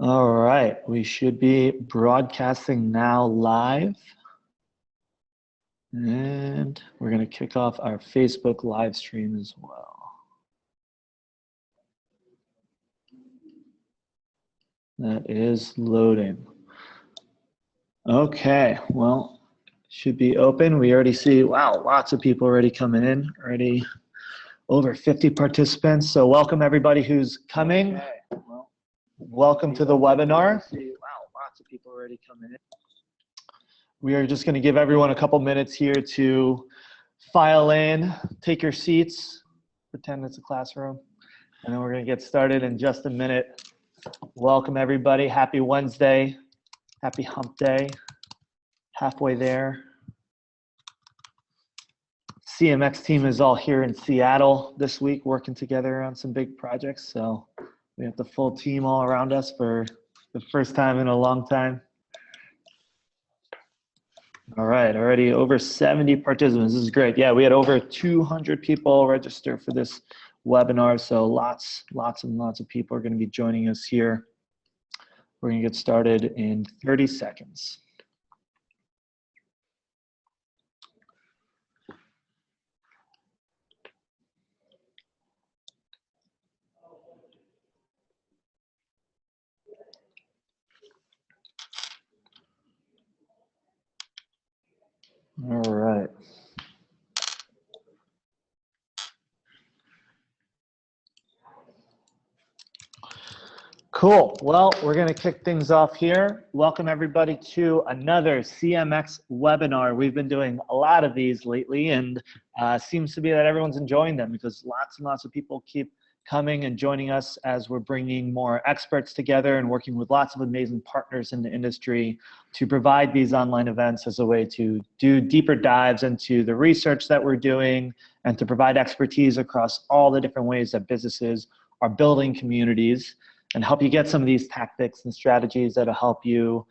All right, we should be broadcasting now live. And we're going to kick off our Facebook live stream as well. That is loading. Okay, well, should be open. We already see, wow, lots of people already coming in, already over 50 participants. So welcome everybody who's coming. Okay. Well, welcome to the webinar. Wow, lots of people already coming in. We are just going to give everyone a couple minutes here to file in, take your seats, pretend it's a classroom, and then we're going to get started in just a minute. Welcome everybody. Happy Wednesday. Happy hump day. Halfway there. CMX team is all here in Seattle this week working together on some big projects. So we have the full team all around us for the first time in a long time. All right, already over 70 participants. This is great. Yeah, we had over 200 people register for this webinar, so lots and lots of people are going to be joining us here. We're going to get started in 30 seconds. All right. Cool. Well, we're going to kick things off here. Welcome everybody to another CMX webinar. We've been doing a lot of these lately, and seems to be that everyone's enjoying them because lots and lots of people keep coming and joining us as we're bringing more experts together and working with lots of amazing partners in the industry to provide these online events as a way to do deeper dives into the research that we're doing and to provide expertise across all the different ways that businesses are building communities and help you get some of these tactics and strategies that'll help you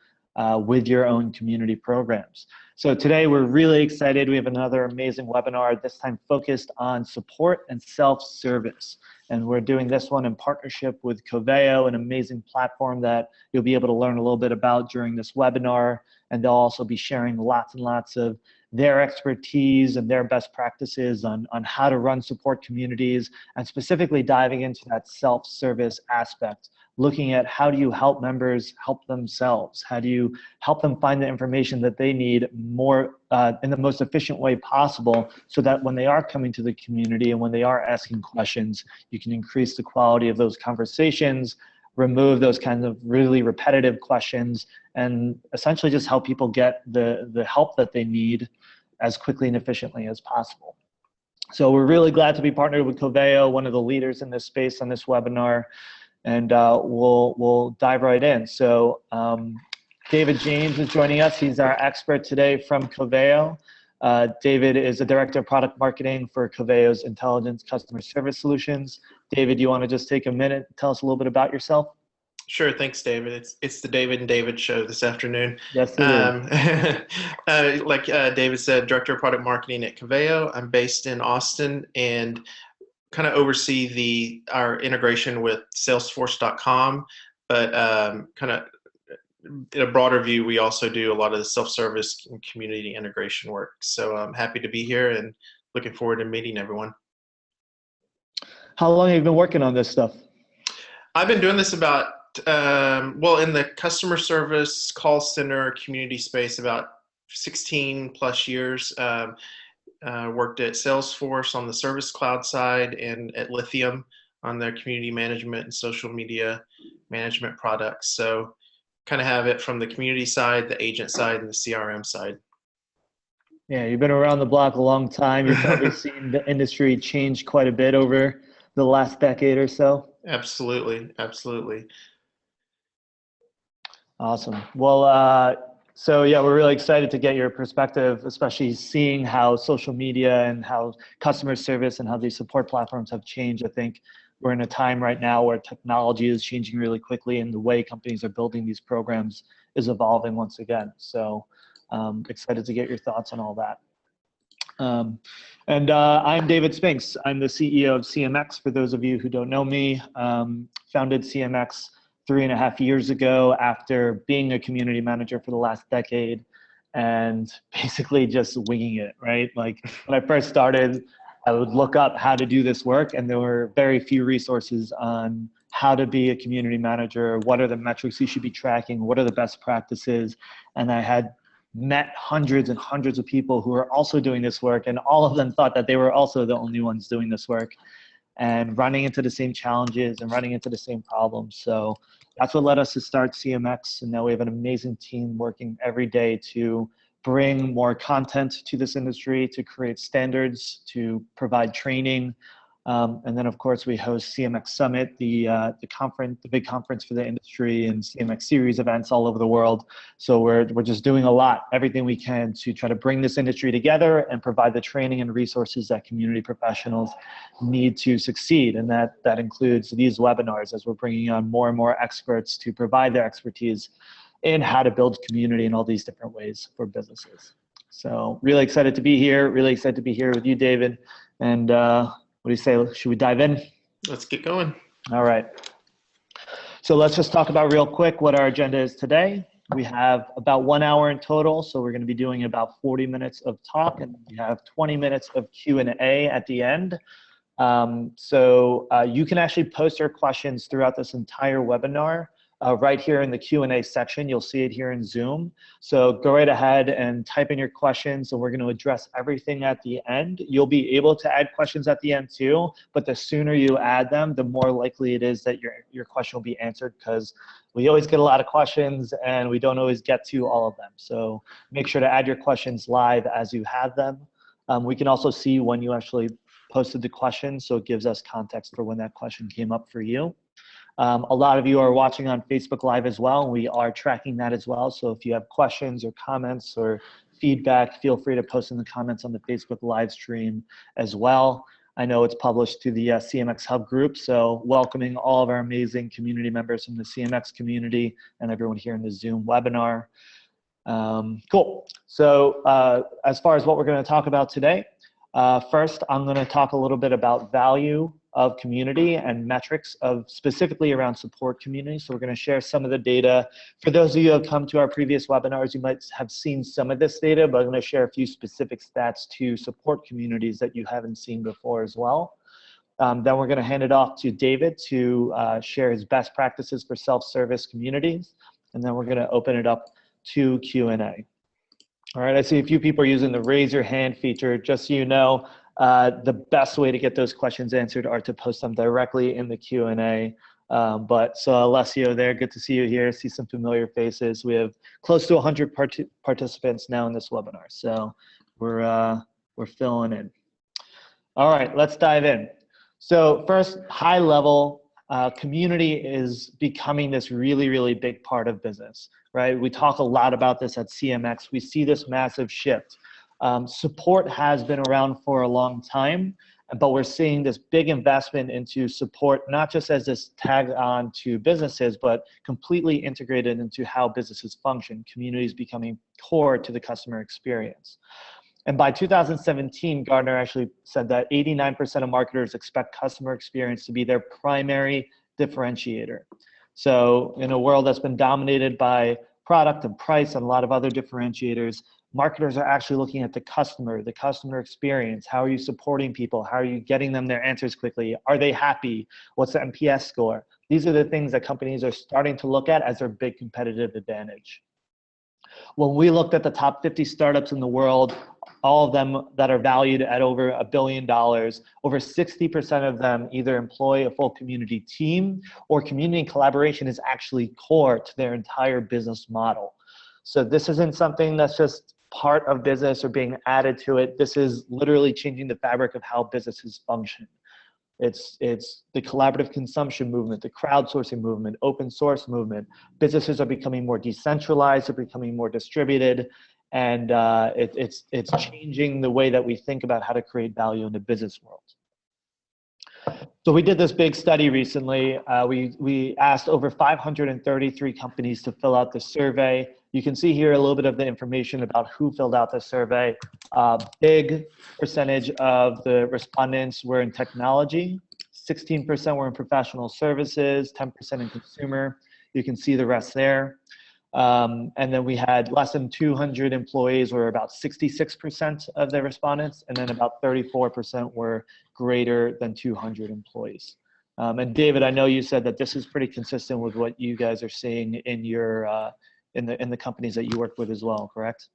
with your own community programs. So today we're really excited. We have another amazing webinar, this time focused on support and self-service. And we're doing this one in partnership with Coveo, an amazing platform that you'll be able to learn a little bit about during this webinar. And they'll also be sharing lots and lots of their expertise and their best practices on how to run support communities, and specifically diving into that self-service aspect, looking at how do you help members help themselves? How do you help them find the information that they need more in the most efficient way possible so that when they are coming to the community and when they are asking questions, you can increase the quality of those conversations, remove those kinds of really repetitive questions, and essentially just help people get the help that they need as quickly and efficiently as possible. So we're really glad to be partnered with Coveo, one of the leaders in this space on this webinar, and we'll dive right in. So David James is joining us. He's our expert today from Coveo. David is the Director of Product Marketing for Coveo's Intelligence Customer Service Solutions. David, do you want to just take a minute and tell us a little bit about yourself? Sure, thanks, David. It's the David and David show this afternoon. Yes, it is. Like David said, Director of Product Marketing at Coveo. I'm based in Austin and kind of oversee our integration with Salesforce.com, but kind of in a broader view, we also do a lot of the self-service and community integration work. So I'm happy to be here and looking forward to meeting everyone. How long have you been working on this stuff? I've been doing this about well, in the customer service call center community space, about 16 plus years. Worked at Salesforce on the Service Cloud side and at Lithium on their community management and social media management products. So kind of have it from the community side, the agent side, and the CRM side. Yeah, you've been around the block a long time. You've probably seen the industry change quite a bit over the last decade or so. Absolutely, absolutely. Awesome. Well, so yeah, we're really excited to get your perspective, especially seeing how social media and how customer service and how these support platforms have changed. I think we're in a time right now where technology is changing really quickly and the way companies are building these programs is evolving once again. So excited to get your thoughts on all that. I'm David Spinks. I'm the CEO of CMX. For those of you who don't know me, founded CMX 3.5 years ago after being a community manager for the last decade and basically just winging it, right? Like when I first started, I would look up how to do this work, and there were very few resources on how to be a community manager, what are the metrics you should be tracking, what are the best practices. And I had met hundreds and hundreds of people who were also doing this work, and all of them thought that they were also the only ones doing this work and running into the same challenges and running into the same problems. So that's what led us to start CMX. And now we have an amazing team working every day to bring more content to this industry, to create standards, to provide training. And then, of course, we host CMX Summit, the conference, the big conference for the industry, and CMX series events all over the world. So we're just doing a lot, everything we can to try to bring this industry together and provide the training and resources that community professionals need to succeed. And that includes these webinars, as we're bringing on more and more experts to provide their expertise in how to build community in all these different ways for businesses. So really excited to be here. Really excited to be here with you, David. And what do you say? Should we dive in? Let's get going. All right. So let's just talk about real quick what our agenda is today. We have about 1 hour in total. So we're going to be doing about 40 minutes of talk, and we have 20 minutes of Q&A at the end. So you can actually post your questions throughout this entire webinar. Right here in the Q&A section. You'll see it here in Zoom. So go right ahead and type in your questions, and we're going to address everything at the end. You'll be able to add questions at the end too, but the sooner you add them, the more likely it is that your question will be answered, because we always get a lot of questions and we don't always get to all of them. So make sure to add your questions live as you have them. We can also see when you actually posted the question, so it gives us context for when that question came up for you. A lot of you are watching on Facebook Live as well, and we are tracking that as well. So if you have questions or comments or feedback, feel free to post in the comments on the Facebook live stream as well. I know it's published to the CMX Hub group, so welcoming all of our amazing community members from the CMX community and everyone here in the Zoom webinar. Cool. So as far as what we're going to talk about today, first I'm going to talk a little bit about value of community and metrics of specifically around support community. So we're going to share some of the data. For those of you who have come to our previous webinars, you might have seen some of this data, but I'm going to share a few specific stats to support communities that you haven't seen before as well. Then we're going to hand it off to David to share his best practices for self-service communities. And then we're going to open it up to Q&A. All right, I see a few people are using the raise your hand feature. Just so you know, the best way to get those questions answered are to post them directly in the Q&A. But so Alessio there, good to see you here. See some familiar faces. We have close to 100 participants now in this webinar, so we're filling in. All right, let's dive in. So first, high level, community is becoming this really, really big part of business, right? We talk a lot about this at CMX. We see this massive shift. Support has been around for a long time, but we're seeing this big investment into support, not just as this tag on to businesses, but completely integrated into how businesses function, communities becoming core to the customer experience. And by 2017, Gartner actually said that 89% of marketers expect customer experience to be their primary differentiator. So in a world that's been dominated by product and price and a lot of other differentiators, marketers are actually looking at the customer experience. How are you supporting people? How are you getting them their answers quickly? Are they happy? What's the NPS score? These are the things that companies are starting to look at as their big competitive advantage. When we looked at the top 50 startups in the world, all of them that are valued at over $1 billion, over 60% of them either employ a full community team, or community collaboration is actually core to their entire business model. So this isn't something that's just part of business or being added to it. This is literally changing the fabric of how businesses function. It's the collaborative consumption movement, the crowdsourcing movement, open source movement. Businesses are becoming more decentralized, they're becoming more distributed, and it's changing the way that we think about how to create value in the business world. So we did this big study recently. We asked over 533 companies to fill out the survey. You can see here a little bit of the information about who filled out the survey. Big percentage of the respondents were in technology, 16% were in professional services, 10% in consumer. You can see the rest there. And then we had less than 200 employees were about 66% of the respondents, and then about 34% were greater than 200 employees. And David, I know you said that this is pretty consistent with what you guys are seeing in your in the companies that you work with as well, correct?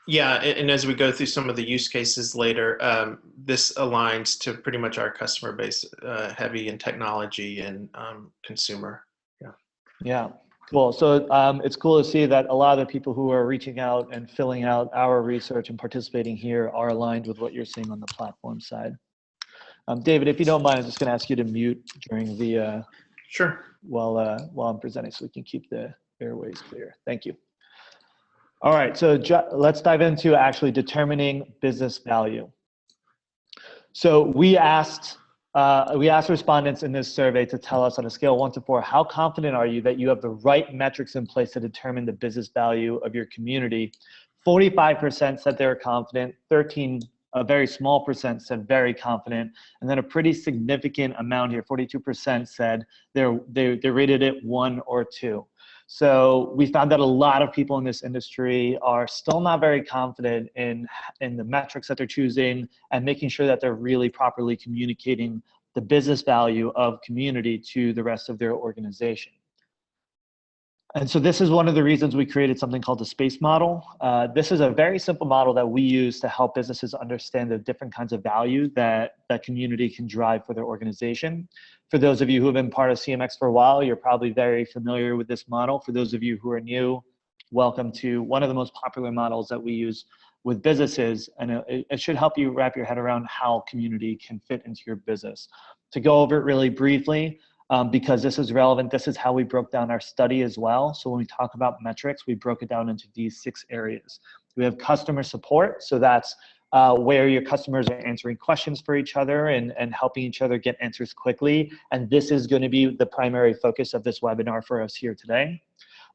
Yeah, and as we go through some of the use cases later, this aligns to pretty much our customer base, heavy in technology and consumer. Yeah. Yeah, cool. So it's cool to see that a lot of the people who are reaching out and filling out our research and participating here are aligned with what you're seeing on the platform side. David, if you don't mind, I'm just going to ask you to mute during the Sure. while I'm presenting, so we can keep the airways clear. Thank you. All right, so let's dive into actually determining business value. So we asked respondents in this survey to tell us on a scale of 1 to 4, how confident are you that you have the right metrics in place to determine the business value of your community? 45% said they were confident, a very small percent said very confident, and then a pretty significant amount here, 42% said they rated it 1 or 2. So we found that a lot of people in this industry are still not very confident in the metrics that they're choosing and making sure that they're really properly communicating the business value of community to the rest of their organization. And so this is one of the reasons we created something called the SPACE model. This is a very simple model that we use to help businesses understand the different kinds of value that community can drive for their organization. For those of you who have been part of CMX for a while, you're probably very familiar with this model. For those of you who are new, welcome to one of the most popular models that we use with businesses, and it should help you wrap your head around how community can fit into your business. To go over it really briefly, because this is relevant, this is how we broke down our study as well. So when we talk about metrics, we broke it down into these 6 areas. We have customer support, so that's where your customers are answering questions for each other and helping each other get answers quickly. And this is going to be the primary focus of this webinar for us here today.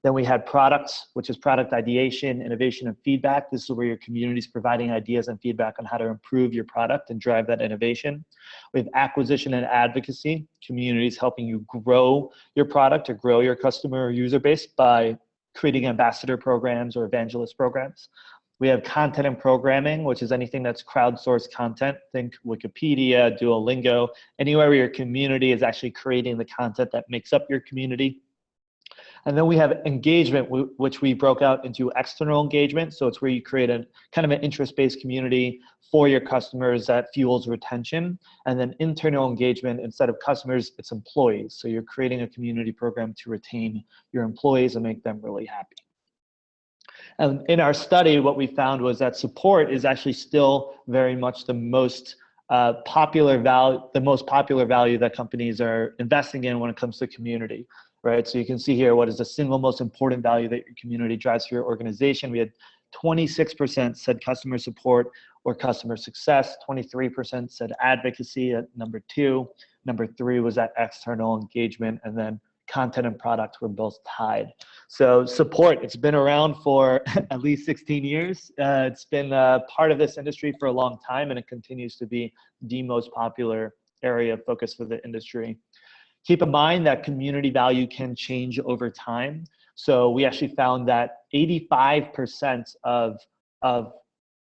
Then we had products, which is product ideation, innovation, and feedback. This is where your community is providing ideas and feedback on how to improve your product and drive that innovation. We have acquisition and advocacy. Communities helping you grow your product or grow your customer or user base by creating ambassador programs or evangelist programs. We have content and programming, which is anything that's crowdsourced content. Think Wikipedia, Duolingo, anywhere where your community is actually creating the content that makes up your community. And then we have engagement, which we broke out into external engagement. So it's where you create a kind of an interest-based community for your customers that fuels retention. And then internal engagement, instead of customers, it's employees. So you're creating a community program to retain your employees and make them really happy. And in our study, what we found was that support is actually still very much the most popular value that companies are investing in when it comes to community. Right, so you can see here what is the single most important value that your community drives for your organization. We had 26% said customer support or customer success, 23% said advocacy at number 2, number 3 was that external engagement, and then content and product were both tied. So support, it's been around for at least 16 years. It's been part of this industry for a long time, and it continues to be the most popular area of focus for the industry. Keep in mind that community value can change over time. So we actually found that 85% of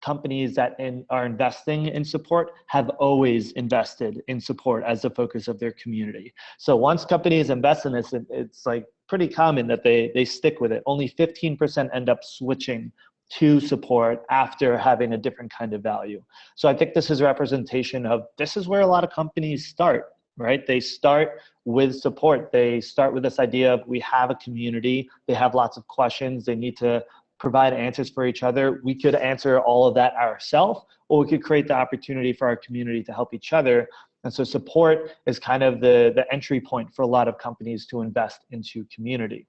companies that are investing in support have always invested in support as the focus of their community. So once companies invest in this, it's like pretty common that they stick with it. Only 15% end up switching to support after having a different kind of value. So I think this is a representation of this is where a lot of companies start. Right? They start with support. They start with this idea of we have a community, they have lots of questions, they need to provide answers for each other. We could answer all of that ourselves, or we could create the opportunity for our community to help each other. And so support is kind of the entry point for a lot of companies to invest into community.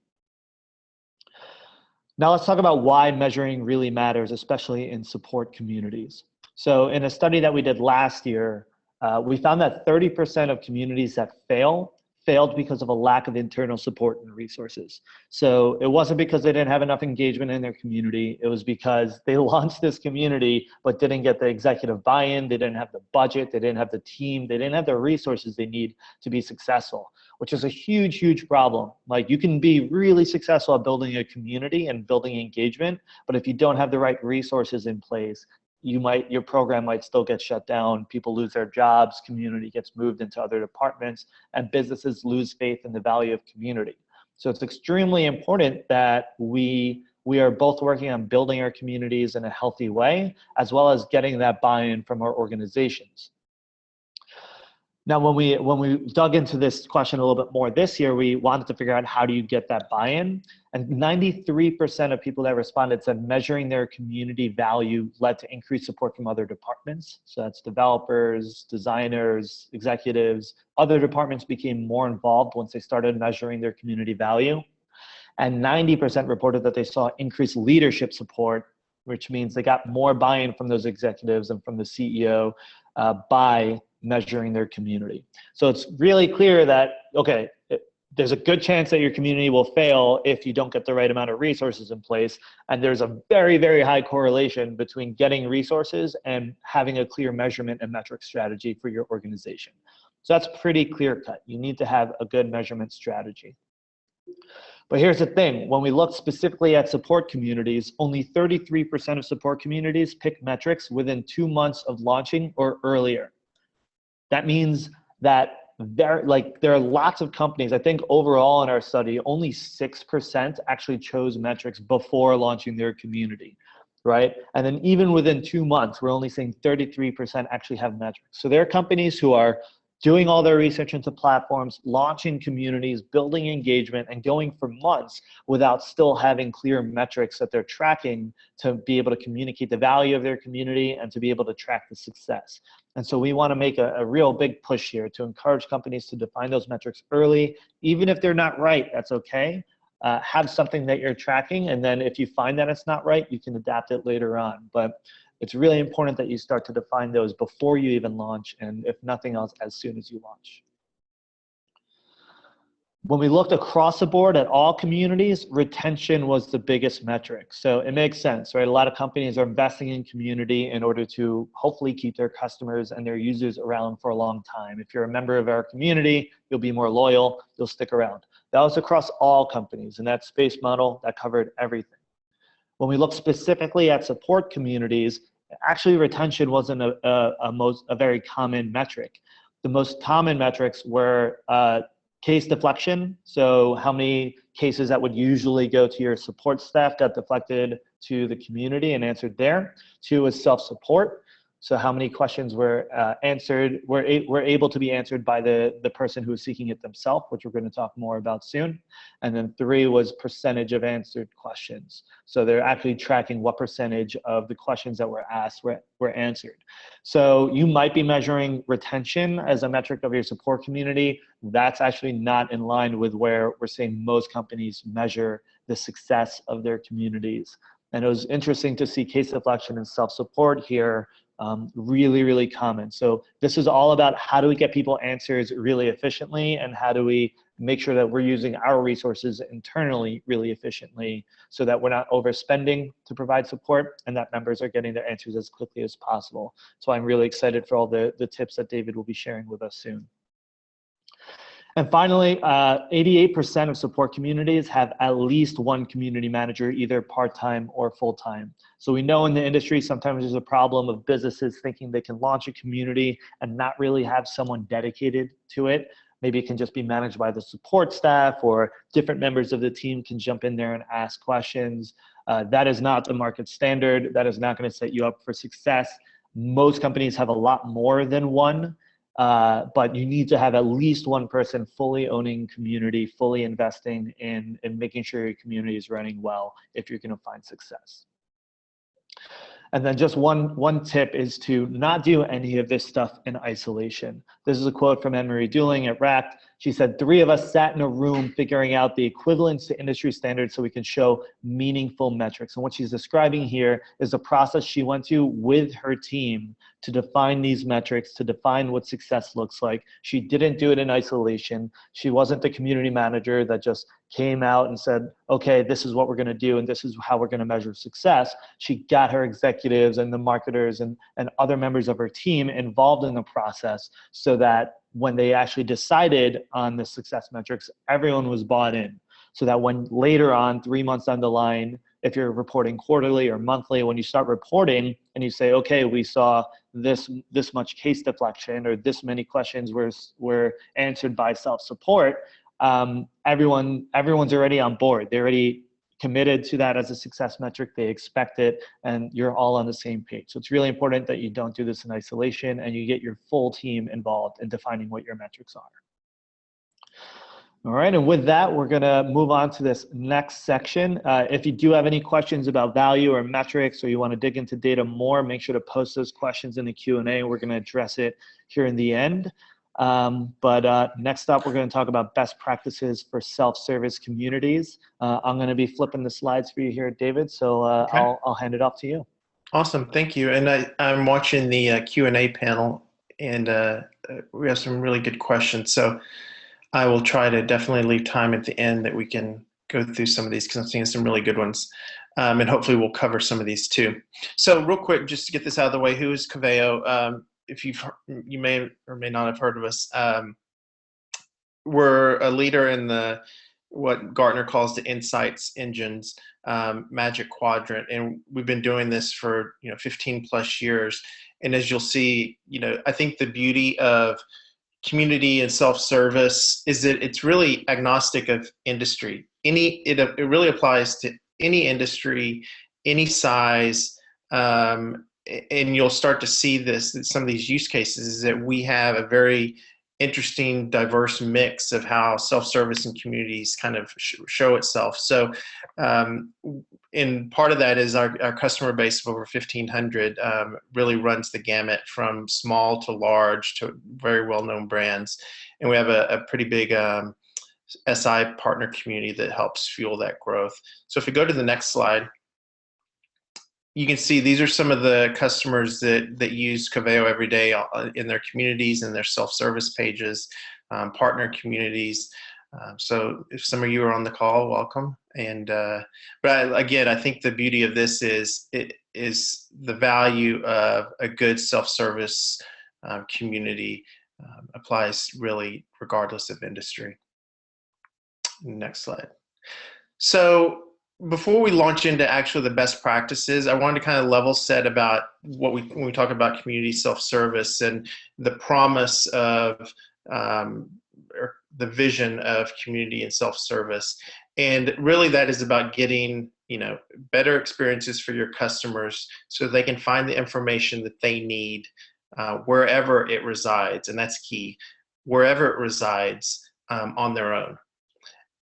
Now let's talk about why measuring really matters, especially in support communities. So in a study that we did last year, we found that 30% of communities that fail failed because of a lack of internal support and resources. So it wasn't because they didn't have enough engagement in their community. It was because they launched this community, but didn't get the executive buy-in. They didn't have the budget. They didn't have the team. They didn't have the resources they need to be successful, which is a huge, huge problem. Like, you can be really successful at building a community and building engagement, but if you don't have the right resources in place, your program might still get shut down, people lose their jobs, community gets moved into other departments, and businesses lose faith in the value of community. So it's extremely important that we are both working on building our communities in a healthy way, as well as getting that buy-in from our organizations. Now, when we dug into this question a little bit more this year, we wanted to figure out, how do you get that buy-in? And 93% of people that responded said measuring their community value led to increased support from other departments. So that's developers, designers, executives. Other departments became more involved once they started measuring their community value. And 90% reported that they saw increased leadership support, which means they got more buy-in from those executives and from the CEO by measuring their community. So it's really clear that, okay, there's a good chance that your community will fail if you don't get the right amount of resources in place. And there's a very, very high correlation between getting resources and having a clear measurement and metric strategy for your organization. So that's pretty clear cut. You need to have a good measurement strategy. But here's the thing, when we look specifically at support communities, only 33% of support communities pick metrics within 2 months of launching or earlier. That means that there are lots of companies. I think overall in our study, only 6% actually chose metrics before launching their community, right? And then even within 2 months, we're only seeing 33% actually have metrics. So there are companies who are doing all their research into platforms, launching communities, building engagement, and going for months without still having clear metrics that they're tracking to be able to communicate the value of their community and to be able to track the success. And so we want to make a real big push here to encourage companies to define those metrics early. Even if they're not right, that's okay. Have something that you're tracking, and then if you find that it's not right, you can adapt it later on. But it's really important that you start to define those before you even launch, and if nothing else, as soon as you launch. When we looked across the board at all communities, retention was the biggest metric. So it makes sense, right? A lot of companies are investing in community in order to hopefully keep their customers and their users around for a long time. If you're a member of our community, you'll be more loyal, you'll stick around. That was across all companies, and that space model, that covered everything. When we look specifically at support communities, actually retention wasn't a very common metric. The most common metrics were case deflection, so how many cases that would usually go to your support staff got deflected to the community and answered there. 2 is self-support, so how many questions were were able to be answered by the person who was seeking it themselves, which we're going to talk more about soon. And then 3 was percentage of answered questions. So they're actually tracking what percentage of the questions that were asked were answered. So you might be measuring retention as a metric of your support community. That's actually not in line with where we're seeing most companies measure the success of their communities. And it was interesting to see case deflection and self-support here really, really common. So this is all about how do we get people answers really efficiently, and how do we make sure that we're using our resources internally really efficiently so that we're not overspending to provide support and that members are getting their answers as quickly as possible. So I'm really excited for all the tips that David will be sharing with us soon. And finally, 88% of support communities have at least one community manager, either part-time or full-time. So we know in the industry, sometimes there's a problem of businesses thinking they can launch a community and not really have someone dedicated to it. Maybe it can just be managed by the support staff, or different members of the team can jump in there and ask questions. That is not the market standard. That is not going to set you up for success. Most companies have a lot more than one. But you need to have at least one person fully owning community, fully investing in making sure your community is running well if you're going to find success. And then just one tip is to not do any of this stuff in isolation. This is a quote from Anne-Marie Dooling at RACT. She said, 3 of us sat in a room figuring out the equivalence to industry standards so we can show meaningful metrics. And what she's describing here is the process she went to with her team to define these metrics, to define what success looks like. She didn't do it in isolation. She wasn't the community manager that just came out and said, okay, this is what we're going to do and this is how we're going to measure success. She got her executives and the marketers and other members of her team involved in the process so that when they actually decided on the success metrics, everyone was bought in. So that when later on, 3 months down the line, if you're reporting quarterly or monthly, when you start reporting and you say, okay, we saw this much case deflection or this many questions were answered by self-support, everyone's already on board. They're already committed to that as a success metric. They expect it, and you're all on the same page. So it's really important that you don't do this in isolation and you get your full team involved in defining what your metrics are. All right, and with that, we're gonna move on to this next section. If you do have any questions about value or metrics, or you wanna dig into data more, make sure to post those questions in the Q&A. We're gonna address it here in the end. Next up, we're gonna talk about best practices for self-service communities. I'm gonna be flipping the slides for you here, David, so Okay. I'll hand it off to you. Awesome, thank you. And I'm watching the Q&A panel, and we have some really good questions. So I will try to definitely leave time at the end that we can go through some of these because I'm seeing some really good ones. And hopefully we'll cover some of these too. So real quick, just to get this out of the way, who is Coveo? If you may or may not have heard of us, we're a leader in what Gartner calls the Insights Engines Magic Quadrant, and we've been doing this for 15 plus years. And as you'll see, I think the beauty of community and self-service is that it's really agnostic of industry. It really applies to any industry, any size, and you'll start to see this. Some of these use cases is that we have a very interesting, diverse mix of how self-service and communities kind of show itself. So, and part of that is our customer base of over 1,500 really runs the gamut from small to large to very well-known brands. And we have a pretty big SI partner community that helps fuel that growth. So if we go to the next slide, you can see these are some of the customers that use Coveo every day in their communities and their self-service pages, partner communities. So if some of you are on the call, welcome. And but again, I think the beauty of this is the value of a good self-service community applies really regardless of industry. Next slide. So before we launch into actually the best practices, I wanted to kind of level set about when we talk about community self-service and the promise of or the vision of community and self-service. And really that is about getting better experiences for your customers so they can find the information that they need wherever it resides. And that's key, wherever it resides on their own.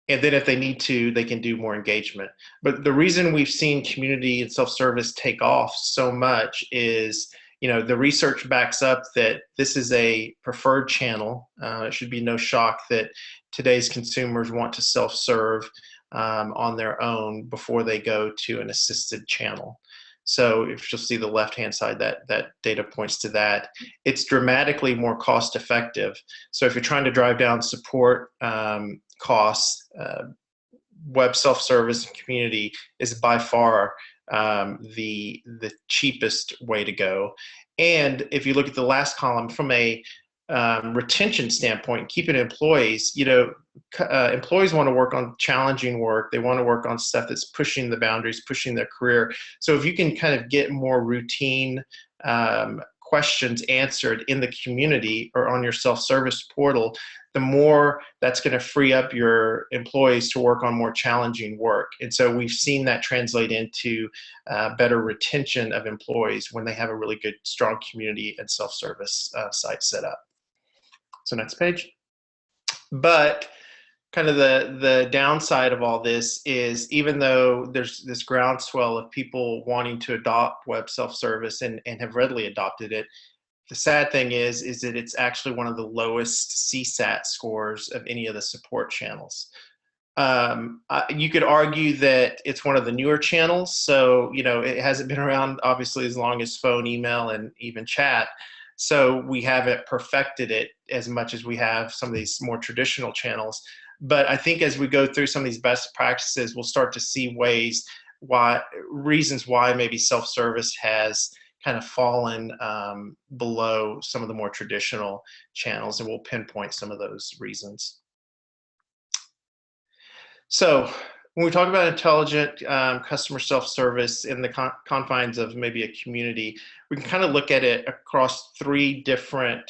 And then if they need to, they can do more engagement. But the reason we've seen community and self-service take off so much is, the research backs up that this is a preferred channel. It should be no shock that today's consumers want to self-serve on their own before they go to an assisted channel. So if you'll see the left-hand side, that data points to that. It's dramatically more cost-effective. So if you're trying to drive down support costs, web self-service and community is by far the cheapest way to go. And if you look at the last column from a retention standpoint, keeping employees, employees want to work on challenging work. They want to work on stuff that's pushing the boundaries, pushing their career. So if you can kind of get more routine questions answered in the community or on your self-service portal, the more that's going to free up your employees to work on more challenging work. And so we've seen that translate into better retention of employees when they have a really good, strong community and self-service site set up. So next page. But kind of the downside of all this is, even though there's this groundswell of people wanting to adopt web self-service and have readily adopted it, the sad thing is that it's actually one of the lowest CSAT scores of any of the support channels. You could argue that it's one of the newer channels. So, it hasn't been around obviously as long as phone, email, and even chat. So we haven't perfected it as much as we have some of these more traditional channels. But I think as we go through some of these best practices, we'll start to see reasons why maybe self-service has kind of fallen below some of the more traditional channels, and we'll pinpoint some of those reasons. So when we talk about intelligent customer self-service in the confines of maybe a community, we can kind of look at it across three different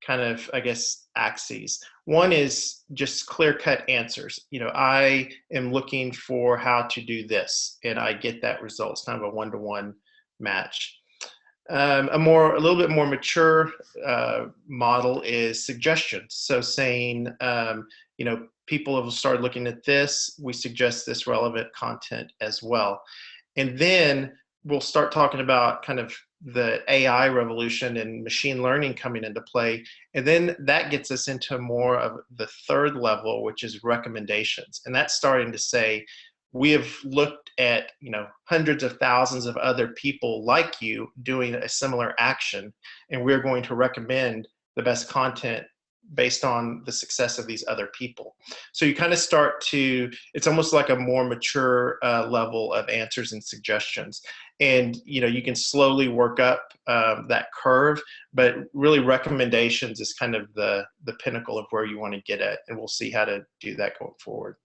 kind of, I guess, axes. One is just clear-cut answers. I am looking for how to do this, and I get that result. It's kind of a one-to-one match. A little bit more mature model is suggestions. So saying, people have started looking at this, we suggest this relevant content as well. And then we'll start talking about kind of the AI revolution and machine learning coming into play. And then that gets us into more of the third level, which is recommendations. And that's starting to say, we have looked at hundreds of thousands of other people like you doing a similar action, and we're going to recommend the best content based on the success of these other people. So you kind of start to, it's almost like a more mature level of answers and suggestions. And you can slowly work up that curve, but really recommendations is kind of the pinnacle of where you want to get at, and we'll see how to do that going forward.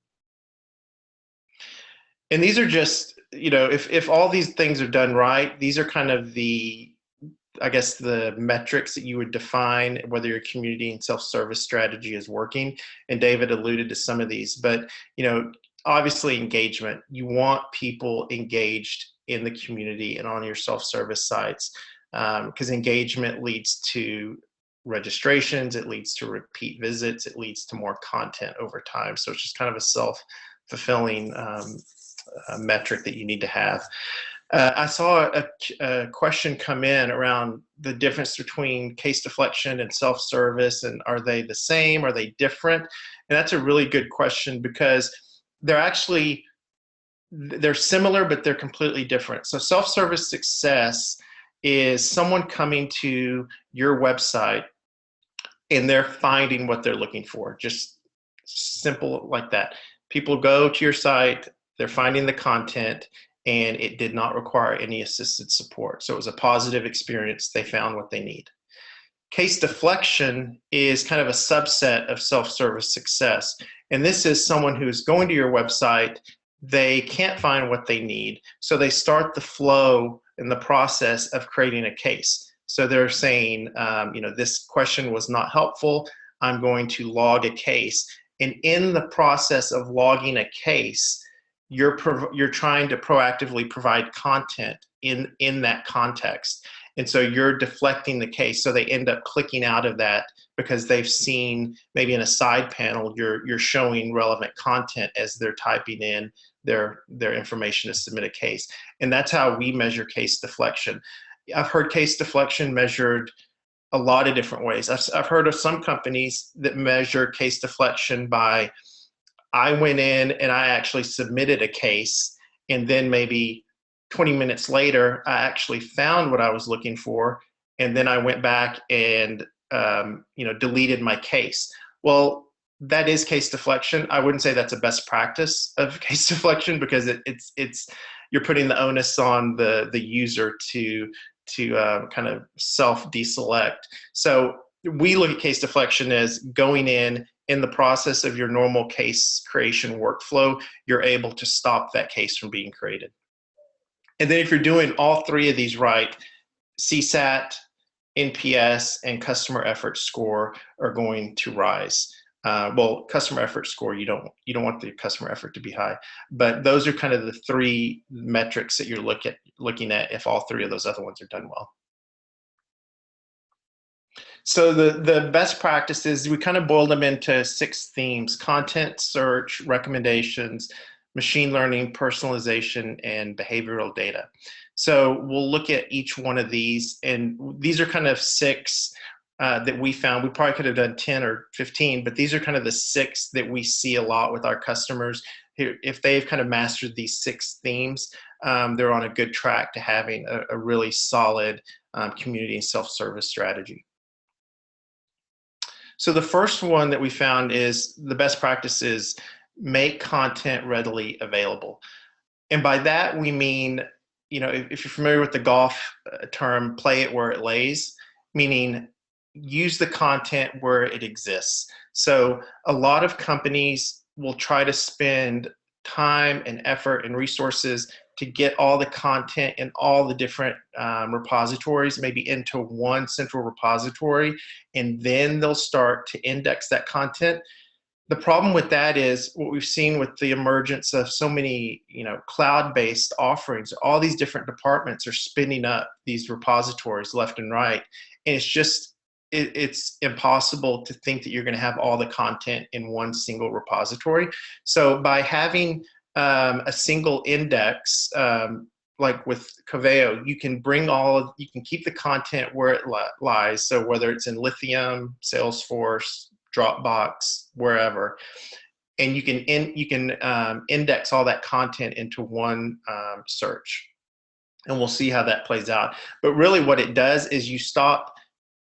And these are just, if all these things are done right, these are kind of the metrics that you would define whether your community and self-service strategy is working. And David alluded to some of these, but obviously engagement. You want people engaged in the community and on your self-service sites, because engagement leads to registrations, it leads to repeat visits, it leads to more content over time. So it's just kind of a self-fulfilling metric that you need to have. I saw a question come in around the difference between case deflection and self-service, and are they the same? Are they different? And that's a really good question, because they're similar, but they're completely different. So self-service success is someone coming to your website and they're finding what they're looking for. Just simple like that. People go to your site, they're finding the content, and it did not require any assisted support. So it was a positive experience. They found what they need. Case deflection is kind of a subset of self-service success. And this is someone who's going to your website, they can't find what they need, so they start the flow in the process of creating a case. So they're saying, this question was not helpful, I'm going to log a case. And in the process of logging a case, you're trying to proactively provide content in that context. And so you're deflecting the case. So they end up clicking out of that because they've seen maybe in a side panel, you're showing relevant content as they're typing in their information to submit a case. And that's how we measure case deflection. I've heard case deflection measured a lot of different ways. I've heard of some companies that measure case deflection by, I went in and I actually submitted a case, and then maybe 20 minutes later, I actually found what I was looking for, and then I went back and deleted my case. Well, that is case deflection. I wouldn't say that's a best practice of case deflection, because it's you're putting the onus on the user to kind of self-deselect. So we look at case deflection as going in the process of your normal case creation workflow, you're able to stop that case from being created. And then if you're doing all three of these right, CSAT, NPS, and customer effort score are going to rise. Well, customer effort score, you don't want the customer effort to be high, but those are kind of the three metrics that you're looking at if all three of those other ones are done well. So the best practices, we kind of boiled them into 6 themes: content, search, recommendations, machine learning, personalization, and behavioral data. So we'll look at each one of these, and these are kind of 6 that we found. We probably could have done 10 or 15, but these are kind of the 6 that we see a lot with our customers. If they've kind of mastered these 6 themes, they're on a good track to having a really solid community and self-service strategy. So the first one that we found is the best practice is make content readily available. And by that, we mean, if you're familiar with the golf term, play it where it lays, meaning use the content where it exists. So a lot of companies will try to spend time and effort and resources to get all the content in all the different repositories, maybe into one central repository, and then they'll start to index that content. The problem with that is what we've seen with the emergence of so many, cloud-based offerings. All these different departments are spinning up these repositories left and right, and it's impossible to think that you're going to have all the content in one single repository. So by having a single index, like with Coveo, you can keep the content where it lies. So whether it's in Lithium, Salesforce, Dropbox, wherever, and you can index all that content into one search, and we'll see how that plays out. But really, what it does is you stop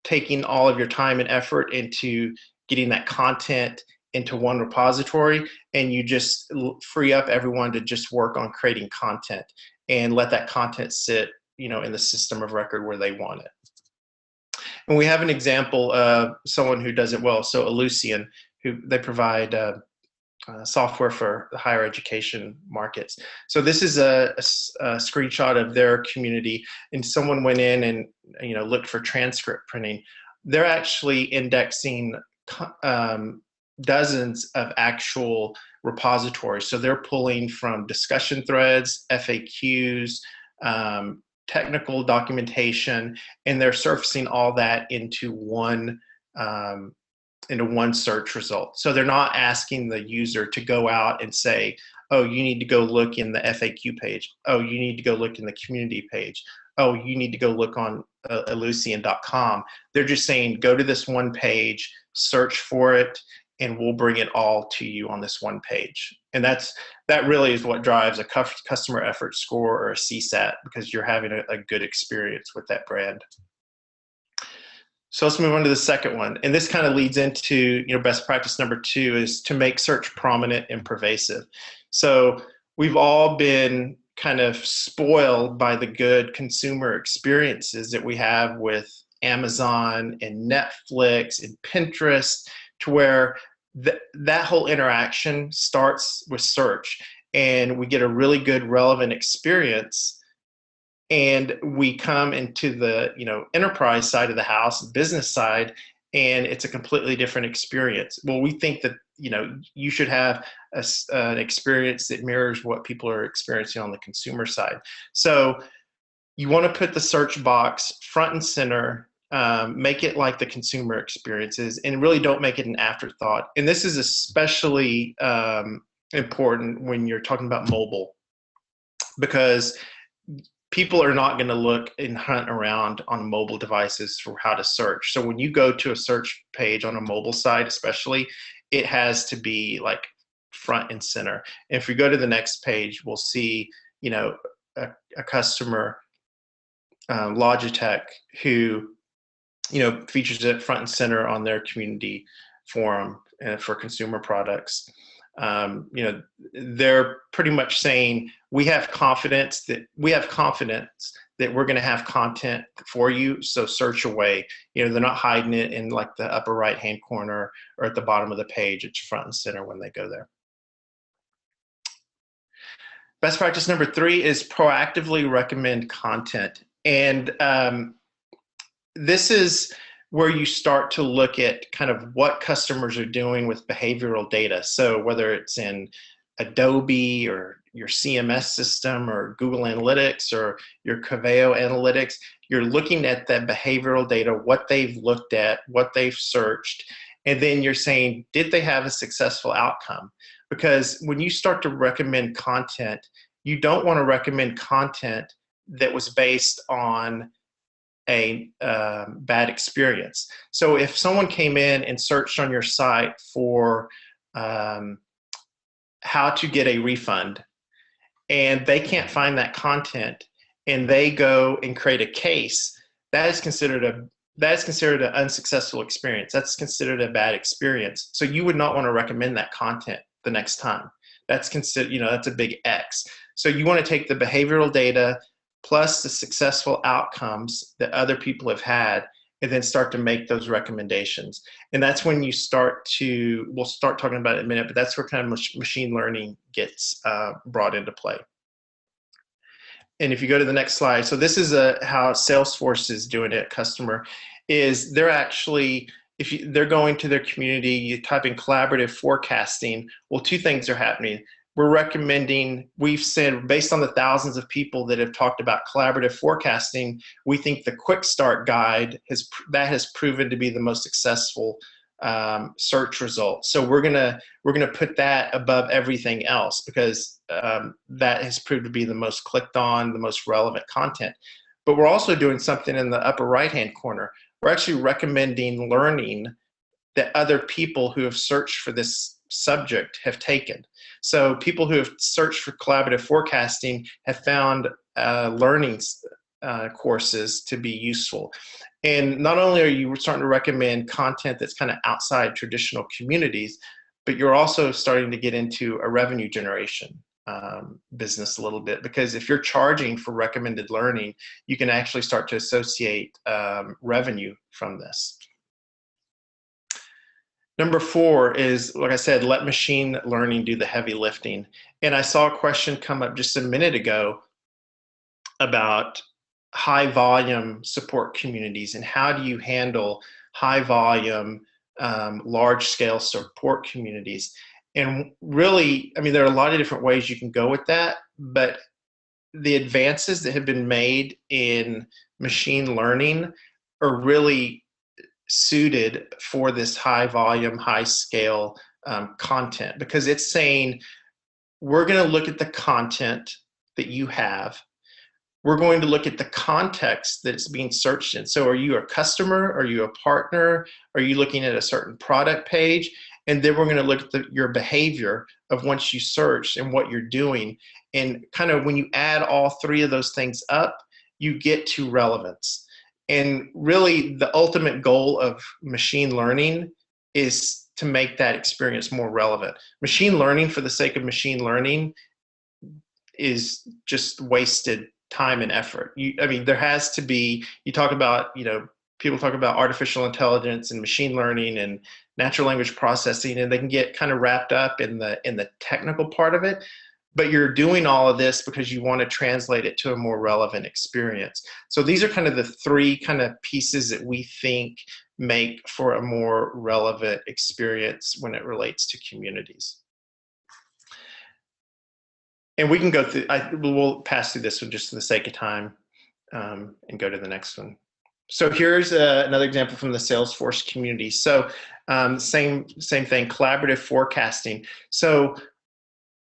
taking all of your time and effort into getting that content into one repository, and you just free up everyone to just work on creating content and let that content sit, in the system of record where they want it. And we have an example of someone who does it well. So Ellucian, they provide software for the higher education markets. So this is a screenshot of their community, and someone went in and looked for transcript printing. They're actually indexing dozens of actual repositories. So they're pulling from discussion threads, FAQs, technical documentation, and they're surfacing all that into one search result. So they're not asking the user to go out and say, oh, you need to go look in the FAQ page. Oh, you need to go look in the community page. Oh, you need to go look on Ellucian.com. They're just saying, go to this one page, search for it, and we'll bring it all to you on this one page. And that really is what drives a customer effort score or a CSAT, because you're having a good experience with that brand. So let's move on to the second one. And this kind of leads into, best practice number 2 is to make search prominent and pervasive. So we've all been kind of spoiled by the good consumer experiences that we have with Amazon and Netflix and Pinterest, to where that whole interaction starts with search, and we get a really good relevant experience, and we come into the enterprise side of the house, business side, and it's a completely different experience. Well, we think that you should have an experience that mirrors what people are experiencing on the consumer side. So you want to put the search box front and center. Make it like the consumer experiences, and really don't make it an afterthought. And this is especially important when you're talking about mobile, because people are not going to look and hunt around on mobile devices for how to search. So when you go to a search page on a mobile site, especially, it has to be like front and center. And if we go to the next page, we'll see, a customer, Logitech, who features it front and center on their community forum for consumer products. They're pretty much saying, we have confidence that we're going to have content for you, so search away. They're not hiding it in like the upper right hand corner or at the bottom of the page. It's front and center when they go there. Best practice number 3 is proactively recommend content. And this is where you start to look at kind of what customers are doing with behavioral data. So whether it's in Adobe or your CMS system or Google Analytics or your Coveo Analytics, you're looking at that behavioral data, what they've looked at, what they've searched, and then you're saying, did they have a successful outcome? Because when you start to recommend content, you don't want to recommend content that was based on a bad experience. So if someone came in and searched on your site for how to get a refund, and they can't find that content, and they go and create a case, that is considered an unsuccessful experience. That's considered a bad experience. So you would not want to recommend that content the next time. That's considered, that's a big X. So you want to take the behavioral data plus the successful outcomes that other people have had, and then start to make those recommendations. And that's when you we'll start talking about it in a minute, but that's where kind of machine learning gets brought into play. And if you go to the next slide, so this is how Salesforce is doing it, customer, is they're actually, they're going to their community, you type in collaborative forecasting, well, two things are happening. We're recommending, we've said, based on the thousands of people that have talked about collaborative forecasting, we think the Quick Start guide has proven to be the most successful search result. So we're gonna put that above everything else, because that has proved to be the most clicked on, the most relevant content. But we're also doing something in the upper right hand corner. We're actually recommending learning that other people who have searched for this subject have taken. So people who have searched for collaborative forecasting have found learning courses to be useful. And not only are you starting to recommend content that's kind of outside traditional communities, but you're also starting to get into a revenue generation business a little bit, because if you're charging for recommended learning, you can actually start to associate revenue from this. Number 4 is, like I said, let machine learning do the heavy lifting. And I saw a question come up just a minute ago about high volume support communities and how do you handle high volume, large scale support communities. And really, I mean, there are a lot of different ways you can go with that, but the advances that have been made in machine learning are really suited for this high volume, high scale content, because it's saying, we're going to look at the content that you have. We're going to look at the context that it's being searched in. So are you a customer? Are you a partner? Are you looking at a certain product page? And then we're going to look at your behavior of once you search and what you're doing. And kind of when you add all 3 of those things up, you get to relevance. And really, the ultimate goal of machine learning is to make that experience more relevant. Machine learning for the sake of machine learning is just wasted time and effort. I mean, there has to be, you talk about, people talk about artificial intelligence and machine learning and natural language processing, and they can get kind of wrapped up in the technical part of it. But you're doing all of this because you want to translate it to a more relevant experience. So these are kind of the 3 kind of pieces that we think make for a more relevant experience when it relates to communities. And we can go through, we'll pass through this one just for the sake of time and go to the next one. So here's another example from the Salesforce community. So same thing, collaborative forecasting. So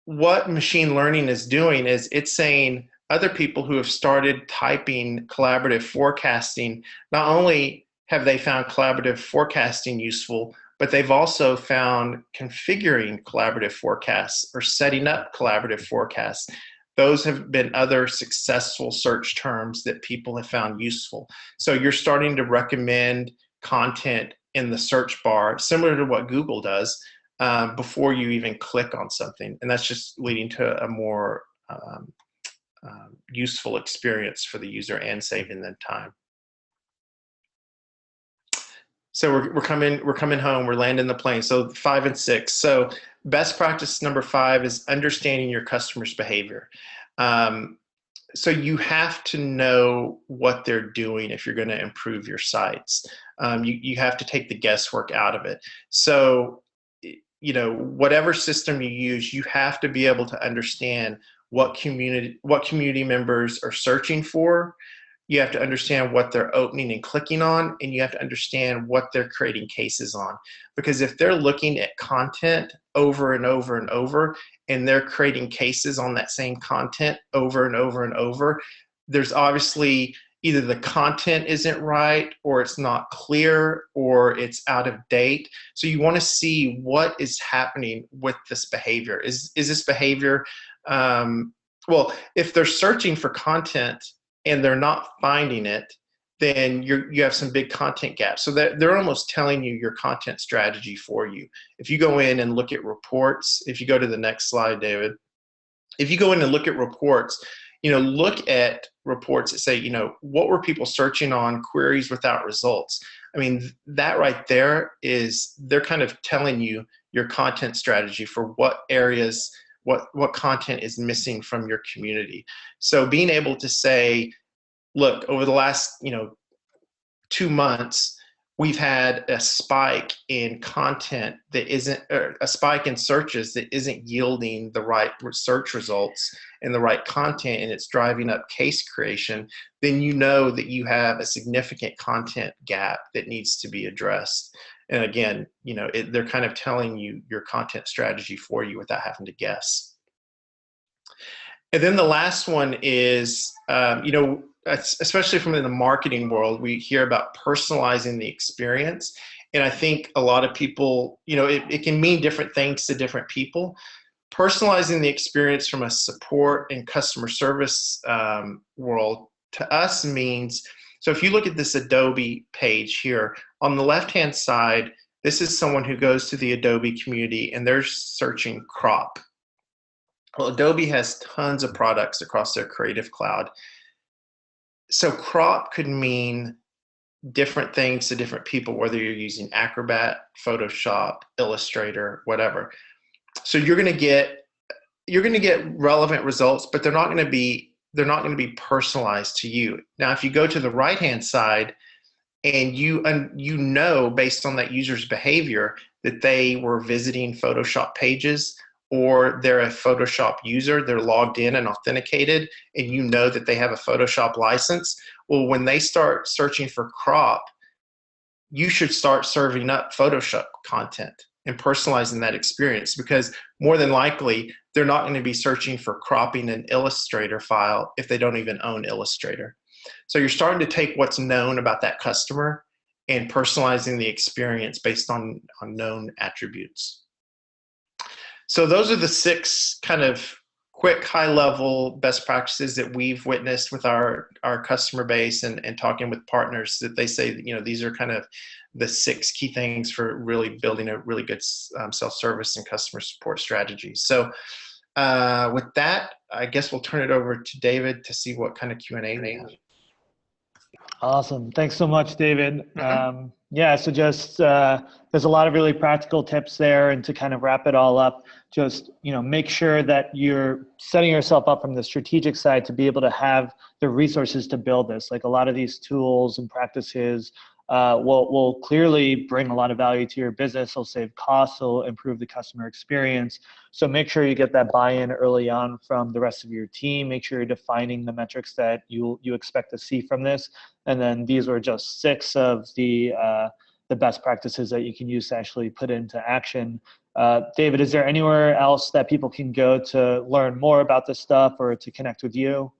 what machine learning is doing is it's saying other people who have started typing collaborative forecasting, not only have they found collaborative forecasting useful, but they've also found configuring collaborative forecasts or setting up collaborative forecasts. Those have been other successful search terms that people have found useful. So you're starting to recommend content in the search bar, similar to what Google does, before you even click on something. And that's just leading to a more useful experience for the user and saving them time. So we're coming home, we're landing the plane. So 5 and 6. So best practice number 5 is understanding your customer's behavior. So you have to know what they're doing if you're going to improve your sites. You have to take the guesswork out of it. So, whatever system you use, you have to be able to understand what community members are searching for. You have to understand what they're opening and clicking on, and you have to understand what they're creating cases on. Because if they're looking at content over and over and over, and they're creating cases on that same content over and over and over, there's obviously, either the content isn't right, or it's not clear, or it's out of date. So you want to see what is happening with this behavior. Is this behavior, well, if they're searching for content and they're not finding it, then you have some big content gaps. So they're almost telling you your content strategy for you. If you go in and look at reports, if you go to the next slide, David, if you go in and look at reports, look at reports that say, what were people searching on, queries without results. I mean, that right there is, they're kind of telling you your content strategy for what areas, what content is missing from your community. So being able to say, look, over the last 2 months, we've had a spike in content that isn't, or a spike in searches that isn't yielding the right search results and the right content, and it's driving up case creation, then you know that you have a significant content gap that needs to be addressed. And again, they're kind of telling you your content strategy for you without having to guess. And then the last one is, especially from in the marketing world, we hear about personalizing the experience. And I think a lot of people, it can mean different things to different people. Personalizing the experience from a support and customer service world to us means, so if you look at this Adobe page here, on the left-hand side, this is someone who goes to the Adobe community and they're searching crop. Well, Adobe has tons of products across their Creative Cloud. So crop could mean different things to different people, whether you're using Acrobat, Photoshop, Illustrator, whatever. So you're going to get relevant results, but they're not going to be personalized to you. Now, if you go to the right-hand side and you know based on that user's behavior that they were visiting Photoshop pages, or they're a Photoshop user, they're logged in and authenticated, and you know that they have a Photoshop license, well, when they start searching for crop, you should start serving up Photoshop content and personalizing that experience, because more than likely, they're not going to be searching for cropping an Illustrator file if they don't even own Illustrator. So you're starting to take what's known about that customer and personalizing the experience based on known attributes. So those are the 6 kind of quick, high-level best practices that we've witnessed with our customer base and talking with partners, that they say that, these are kind of the 6 key things for really building a really good self-service and customer support strategy. So with that, I guess we'll turn it over to David to see what kind of Q&A they have. Awesome. Thanks so much, David. Yeah, so just there's a lot of really practical tips there, and to kind of wrap it all up, just make sure that you're setting yourself up from the strategic side to be able to have the resources to build this. Like, a lot of these tools and practices will clearly bring a lot of value to your business. They'll save costs, they'll improve the customer experience. So make sure you get that buy-in early on from the rest of your team. Make sure you're defining the metrics that you expect to see from this. And then these were just 6 of the best practices that you can use to actually put into action. David, is there anywhere else that people can go to learn more about this stuff or to connect with you?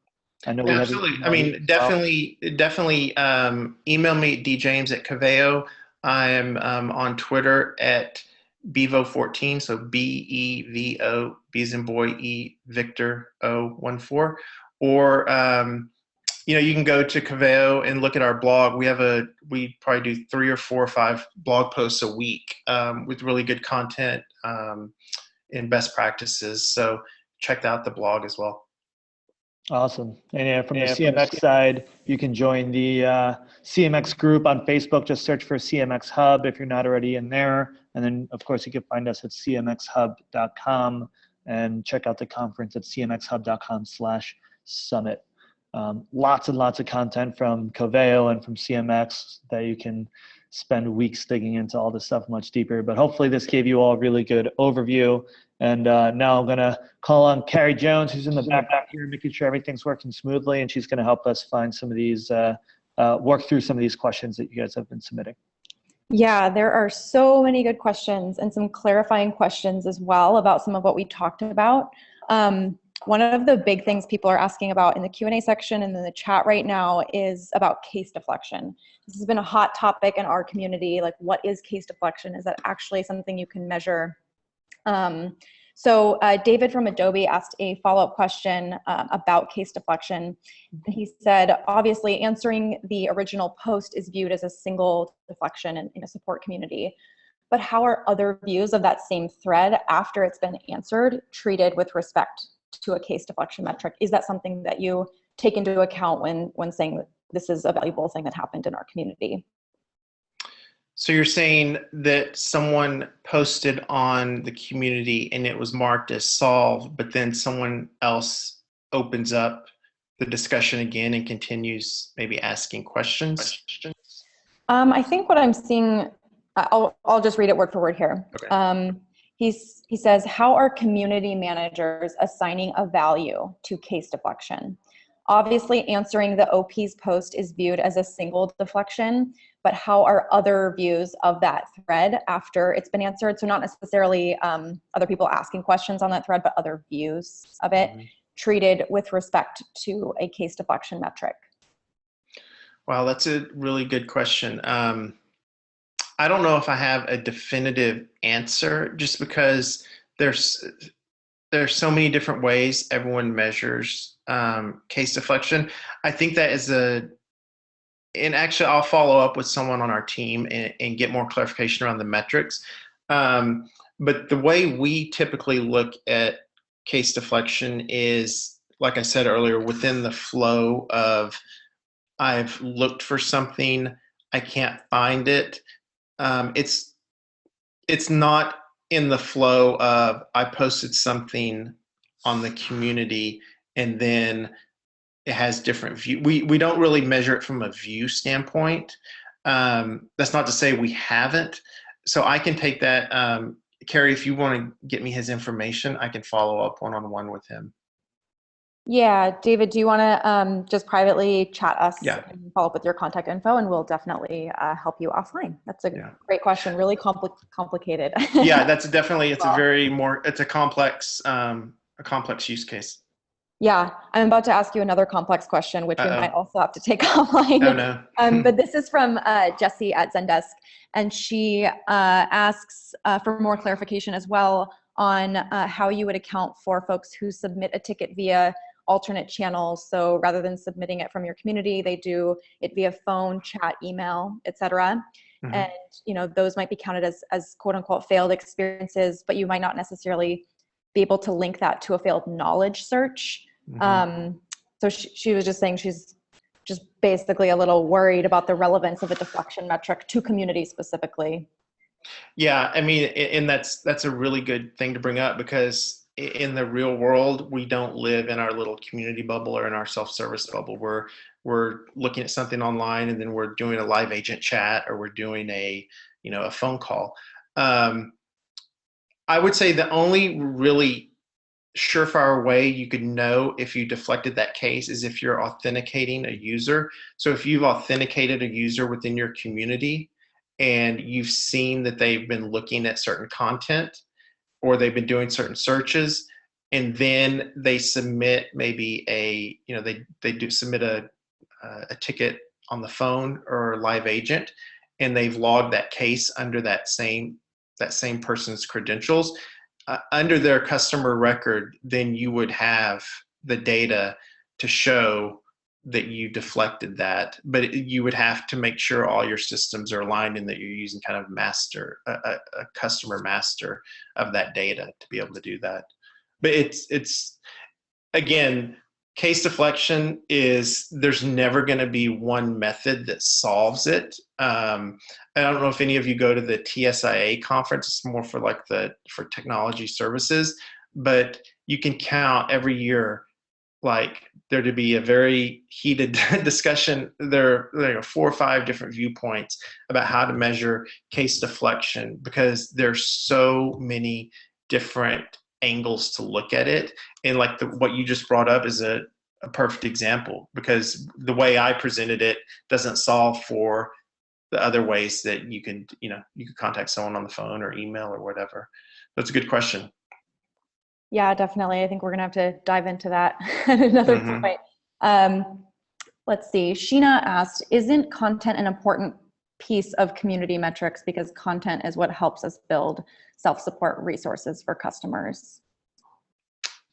I know we absolutely. I mean, definitely email me at djames@coveo. I am on Twitter at Bevo14, so BEVO, B as in boy, E Victor O14. Or you can go to Coveo and look at our blog. We probably do 3 or 4 or 5 blog posts a week with really good content and best practices. So check out the blog as well. Awesome. And yeah, from the CMX side, you can join the CMX group on Facebook. Just search for CMX Hub if you're not already in there. And then, of course, you can find us at cmxhub.com and check out the conference at cmxhub.com/summit. Lots and lots of content from Coveo and from CMX that you can spend weeks digging into all this stuff much deeper. But hopefully this gave you all a really good overview. And now I'm going to call on Carrie Jones, who's in the back here, making sure everything's working smoothly. And she's going to help us find some of these, work through some of these questions that you guys have been submitting. Yeah, there are so many good questions and some clarifying questions as well about some of what we talked about. One of the big things people are asking about in the Q&A section and in the chat right now is about case deflection. This has been a hot topic in our community. Like, what is case deflection? Is that actually something you can measure? So David from Adobe asked a follow-up question about case deflection. He said, obviously answering the original post is viewed as a single deflection in a support community. But how are other views of that same thread after it's been answered treated with respect to a case deflection metric? Is that something that you take into account when saying that this is a valuable thing that happened in our community? So you're saying that someone posted on the community and it was marked as solved, but then someone else opens up the discussion again and continues maybe asking questions? I think what I'm seeing, I'll just read it word for word here. Okay. He says, how are community managers assigning a value to case deflection? Obviously, answering the OP's post is viewed as a single deflection, but how are other views of that thread after it's been answered? So not necessarily other people asking questions on that thread, but other views of it treated with respect to a case deflection metric. Wow, that's a really good question. I don't know if I have a definitive answer, just because there's so many different ways everyone measures case deflection. I think that is and actually I'll follow up with someone on our team and get more clarification around the metrics. But the way we typically look at case deflection is, like I said earlier, within the flow of I've looked for something, I can't find it. It's not in the flow of I posted something on the community and then it has different view. We don't really measure it from a view standpoint. That's not to say we haven't. So I can take that. Carrie, if you want to get me his information, I can follow up one-on-one with him. Yeah, David, do you want to just privately chat us and follow up with your contact info, and we'll definitely help you offline. That's a great question. Really complicated. Yeah, that's definitely, it's a complex use case. Yeah, I'm about to ask you another complex question, which we might also have to take offline. Oh, no. But this is from Jessie at Zendesk, and she asks for more clarification as well on how you would account for folks who submit a ticket via alternate channels. So rather than submitting it from your community, they do it via phone, chat, email, etc. And those might be counted as quote unquote failed experiences, but you might not necessarily be able to link that to a failed knowledge search. So she was just saying she's just basically a little worried about the relevance of a deflection metric to community specifically. Yeah, I mean, and that's a really good thing to bring up, because in the real world, we don't live in our little community bubble or in our self-service bubble. We're looking at something online, and then we're doing a live agent chat, or we're doing a phone call. I would say the only really surefire way you could know if you deflected that case is if you're authenticating a user. So if you've authenticated a user within your community and you've seen that they've been looking at certain content, or they've been doing certain searches, and then they submit maybe they do submit a ticket on the phone or live agent, and they've logged that case under that same person's credentials, under their customer record, then you would have the data to show that you deflected that. But you would have to make sure all your systems are aligned and that you're using kind of a customer master of that data to be able to do that. But it's again, case deflection there's never going to be one method that solves it. I don't know if any of you go to the TSIA conference. It's more for technology services, but you can count every year there to be a very heated discussion. There are 4 or 5 different viewpoints about how to measure case deflection, because there's so many different angles to look at it. And what you just brought up is a perfect example, because the way I presented it doesn't solve for the other ways that you could contact someone on the phone or email or whatever. That's a good question. Yeah, definitely. I think we're going to have to dive into that at another point. Let's see. Sheena asked, isn't content an important piece of community metrics because content is what helps us build self-support resources for customers?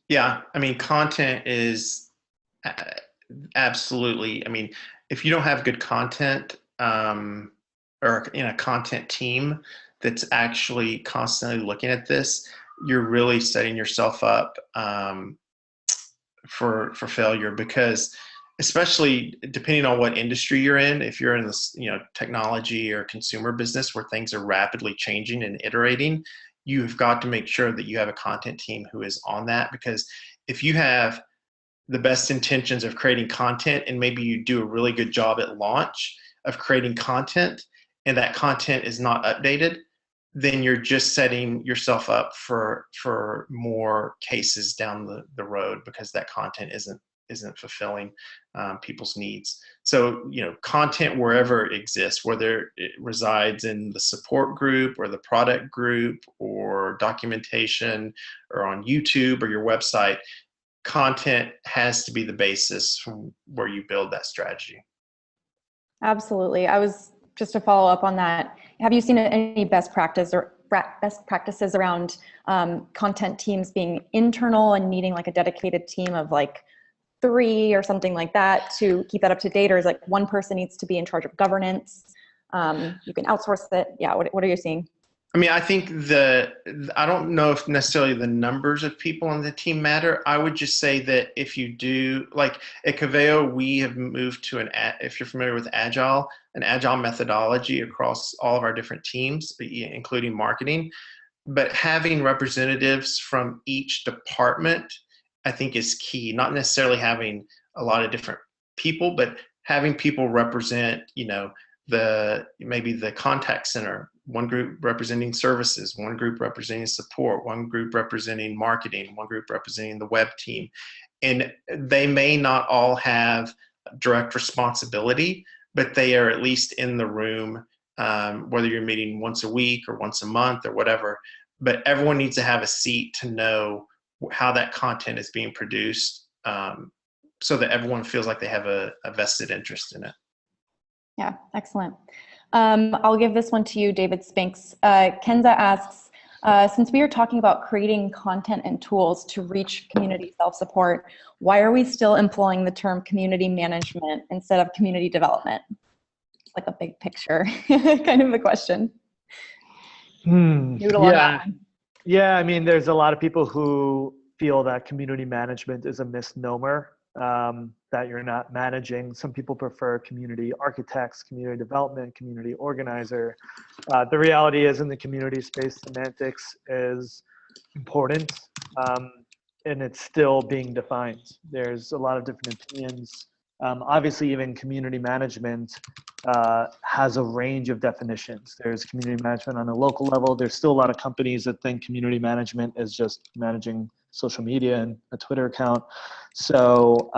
Yeah, I mean, content is absolutely, I mean, if you don't have good content or in a content team that's actually constantly looking at this, you're really setting yourself up for failure, because especially depending on what industry you're in, if you're in this, technology or consumer business where things are rapidly changing and iterating, you've got to make sure that you have a content team who is on that. Because if you have the best intentions of creating content and maybe you do a really good job at launch of creating content and that content is not updated, then you're just setting yourself up for more cases down the road, because that content isn't fulfilling people's needs. So, content wherever it exists, whether it resides in the support group or the product group or documentation or on YouTube or your website, content has to be the basis from where you build that strategy. Absolutely. Just to follow up on that, have you seen any best practices around content teams being internal and needing like a dedicated team of like 3 or something like that to keep that up to date? Or is like one person needs to be in charge of governance? You can outsource it. Yeah. What are you seeing? I mean, I think I don't know if necessarily the numbers of people on the team matter. I would just say that if you do, like at Coveo, we have moved to if you're familiar with an agile methodology across all of our different teams, including marketing. But having representatives from each department, I think, is key. Not necessarily having a lot of different people, but having people represent, maybe the contact center, one group representing services, one group representing support, one group representing marketing, one group representing the web team. And they may not all have direct responsibility, but they are at least in the room, whether you're meeting once a week or once a month or whatever. But everyone needs to have a seat to know how that content is being produced, so that everyone feels like they have a vested interest in it. Yeah, excellent. I'll give this one to you, David Spinks. Kenza asks, since we are talking about creating content and tools to reach community self-support, why are we still employing the term community management instead of community development? It's like a big picture kind of a question. Yeah, I mean, there's a lot of people who feel that community management is a misnomer, that you're not managing. Some people prefer community architects, community development, community organizer. The reality is, in the community space, semantics is important, and it's still being defined. There's a lot of different opinions. Obviously, even community management has a range of definitions. There's community management on a local level. There's still a lot of companies that think community management is just managing social media and a Twitter account. So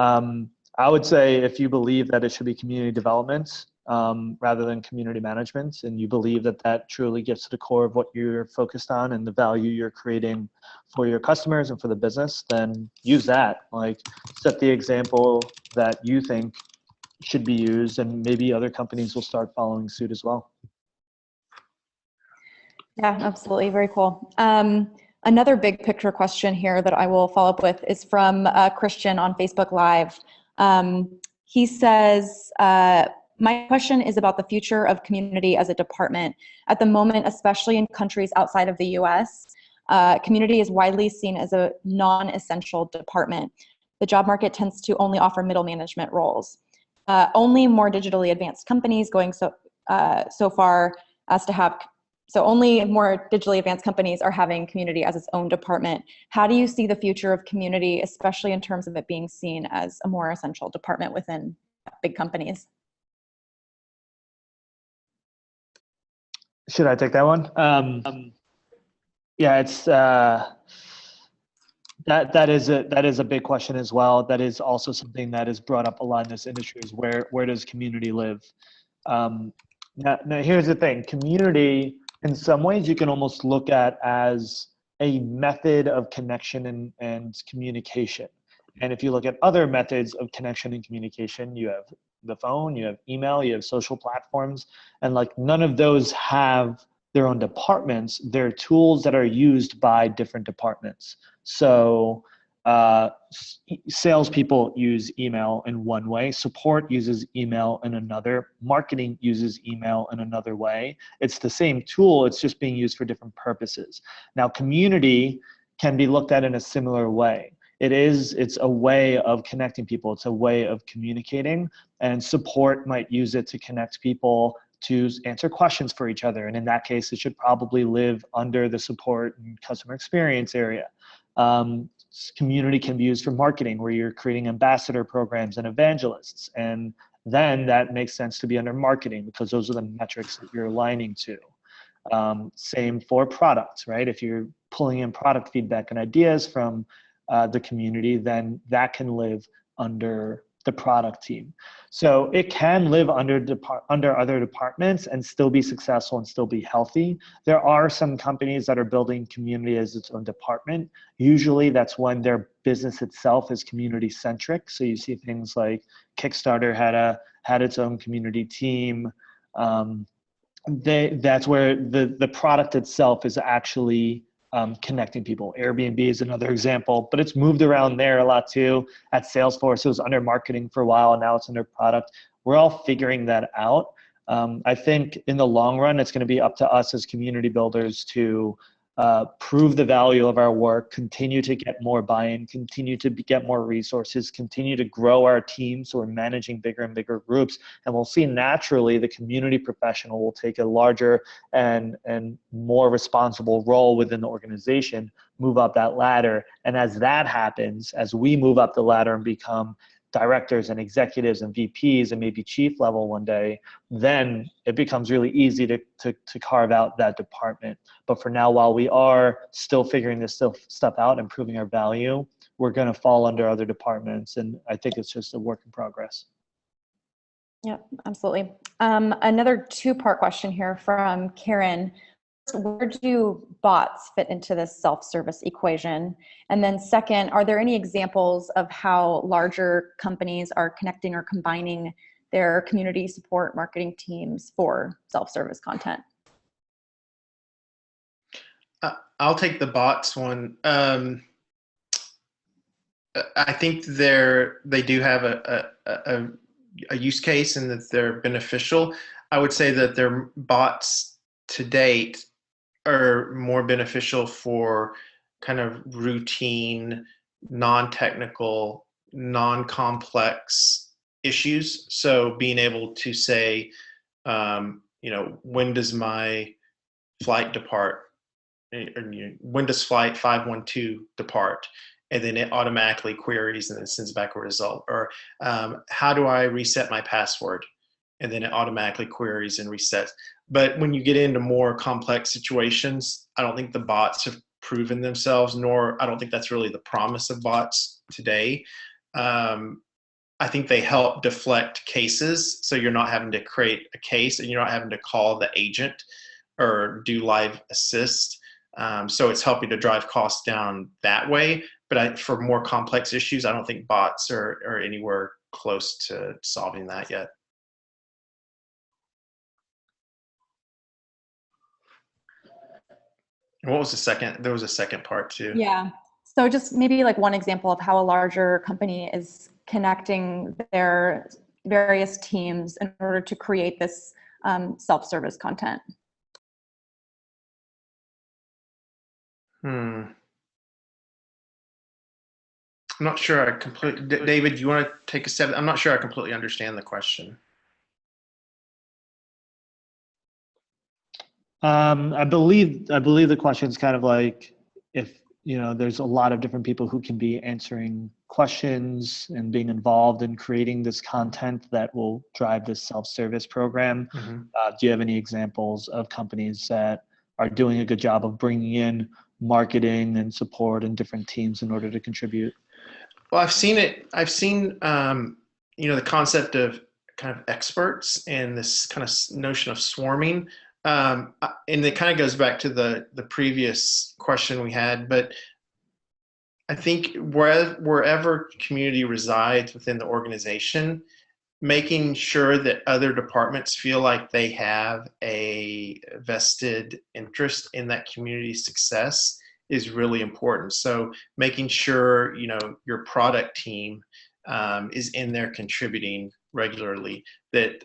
I would say, if you believe that it should be community development rather than community management, and you believe that that truly gets to the core of what you're focused on and the value you're creating for your customers and for the business, then use that. Like, set the example that you think should be used, and maybe other companies will start following suit as well. Yeah, absolutely. Very cool. Another big picture question here that I will follow up with is from Christian on Facebook Live. He says, my question is about the future of community as a department. At the moment, especially in countries outside of the US, community is widely seen as a non-essential department. The job market tends to only offer middle management roles. Only more digitally advanced companies only more digitally advanced companies are having community as its own department. How do you see the future of community, especially in terms of it being seen as a more essential department within big companies? Should I take that one? Yeah, it's that is a big question as well. That is also something that is brought up a lot in this industry, is where does community live? Now here's the thing. Community, in some ways, you can almost look at as a method of connection and communication. And if you look at other methods of connection and communication, you have the phone, you have email, you have social platforms, and like none of those have their own departments. They're tools that are used by different departments. So salespeople use email in one way, support uses email in another, marketing uses email in another way. It's the same tool, it's just being used for different purposes. Now, community can be looked at in a similar way. It's a way of connecting people, it's a way of communicating, and support might use it to connect people to answer questions for each other. And in that case, it should probably live under the support and customer experience area. Community can be used for marketing, where you're creating ambassador programs and evangelists. And then that makes sense to be under marketing, because those are the metrics that you're aligning to. Same for products, right? If you're pulling in product feedback and ideas from the community, then that can live under the product team. So it can live under other departments and still be successful and still be healthy. There are some companies that are building community as its own department. Usually that's when their business itself is community centric. So you see things like Kickstarter had its own community team. That's where the product itself is actually connecting people. Airbnb is another example, but it's moved around there a lot too. At Salesforce, it was under marketing for a while, and now it's under product. We're all figuring that out. I think in the long run, it's going to be up to us as community builders to prove the value of our work, continue to get more buy-in, continue to get more resources, continue to grow our team so we're managing bigger and bigger groups. And we'll see naturally the community professional will take a larger and more responsible role within the organization, move up that ladder. And as that happens, as we move up the ladder and become directors and executives and VPs and maybe chief level one day, then it becomes really easy to carve out that department. But for now, while we are still figuring this stuff out and proving our value, we're going to fall under other departments. And I think it's just a work in progress. Yeah, absolutely. Another two-part question here from Karen. Where do bots fit into this self-service equation? And then second, are there any examples of how larger companies are connecting or combining their community support marketing teams for self-service content? I'll take the bots one. I think they do have a use case and that they're beneficial. I would say that their bots to date are more beneficial for kind of routine, non-technical, non-complex issues. So being able to say, when does my flight depart? When does flight 512 depart? And then it automatically queries and then sends back a result. Or how do I reset my password? And then it automatically queries and resets. But when you get into more complex situations, I don't think the bots have proven themselves, nor I don't think that's really the promise of bots today. I think they help deflect cases, so you're not having to create a case and you're not having to call the agent or do live assist. So it's helping to drive costs down that way. But for more complex issues, I don't think bots are anywhere close to solving that yet. What was the second? There was a second part too. Yeah. So just maybe like one example of how a larger company is connecting their various teams in order to create this self-service content. I'm not sure I completely, David, you want to take a step? I'm not sure I completely understand the question. I believe the question is kind of like if there's a lot of different people who can be answering questions and being involved in creating this content that will drive this self-service program. Mm-hmm. Do you have any examples of companies that are doing a good job of bringing in marketing and support and different teams in order to contribute? Well, I've seen it. I've seen the concept of kind of experts and this kind of notion of swarming. And it kind of goes back to the previous question we had, but I think wherever community resides within the organization, making sure that other departments feel like they have a vested interest in that community's success is really important. So making sure, you know, your product team is in there contributing regularly, that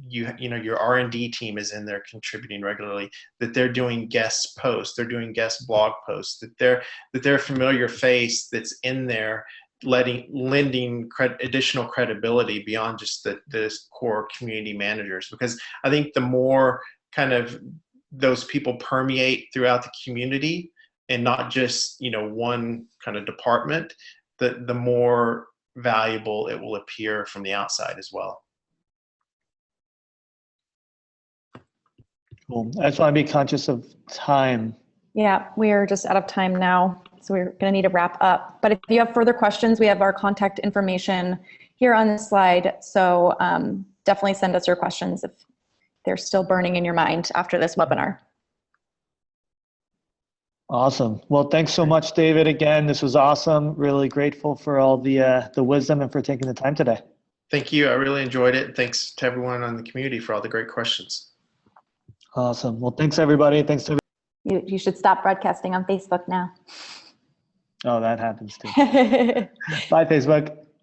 you know, your R&D team is in there contributing regularly, that they're doing guest posts, they're doing guest blog posts, that they're a familiar face that's in there lending additional credibility beyond just the core community managers. Because I think the more kind of those people permeate throughout the community and not just, you know, one kind of department, the more valuable it will appear from the outside as well. Cool. I just want to be conscious of time. Yeah, we're just out of time now, so we're going to need to wrap up. But if you have further questions, we have our contact information here on the slide. So definitely send us your questions if they're still burning in your mind after this webinar. Awesome. Well, thanks so much, David. Again, this was awesome. Really grateful for all the wisdom and for taking the time today. Thank you. I really enjoyed it. Thanks to everyone on the community for all the great questions. Awesome. Well, thanks everybody. Thanks to You should stop broadcasting on Facebook now. Oh, that happens too. Bye, Facebook.